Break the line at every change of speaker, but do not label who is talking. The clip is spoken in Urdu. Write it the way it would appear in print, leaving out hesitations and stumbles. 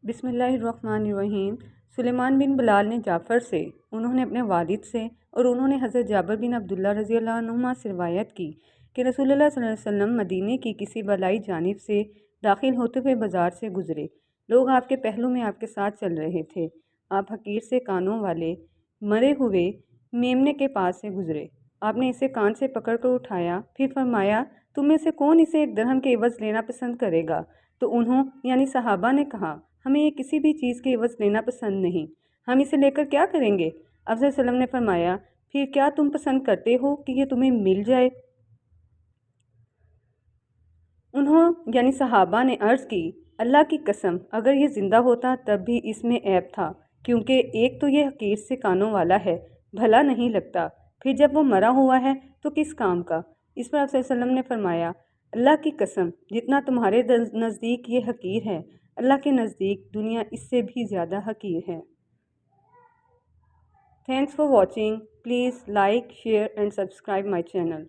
بسم اللہ الرحمن الرحیم۔ سلیمان بن بلال نے جعفر سے، انہوں نے اپنے والد سے اور انہوں نے حضرت جابر بن عبداللہ رضی اللہ عنہما سے روایت کی کہ رسول اللہ صلی اللہ علیہ وسلم مدینے کی کسی بالائی جانب سے داخل ہوتے ہوئے بازار سے گزرے۔ لوگ آپ کے پہلو میں آپ کے ساتھ چل رہے تھے۔ آپ حقیر سے کانوں والے مرے ہوئے میمنے کے پاس سے گزرے۔ آپ نے اسے کان سے پکڑ کر اٹھایا، پھر فرمایا تم میں سے کون اسے 1 درہم کے عوض لینا پسند کرے گا؟ تو انہوں یعنی صحابہ نے کہا ہمیں یہ کسی بھی چیز کے عوض لینا پسند نہیں، ہم اسے لے کر کیا کریں گے؟ آپ صلی اللہ علیہ وسلم نے فرمایا پھر کیا تم پسند کرتے ہو کہ یہ تمہیں مل جائے؟ انہوں یعنی صحابہ نے عرض کی اللہ کی قسم اگر یہ زندہ ہوتا تب بھی اس میں عیب تھا، کیونکہ ایک تو یہ حقیر سے کانوں والا ہے، بھلا نہیں لگتا، پھر جب وہ مرا ہوا ہے تو کس کام کا؟ اس پر آپ صلی اللہ علیہ وسلم نے فرمایا اللہ کی قسم جتنا تمہارے نزدیک یہ حقیر ہے، اللہ کے نزدیک دنیا اس سے بھی زیادہ حقیر ہے۔ Thanks for watching, please like, share and subscribe my channel.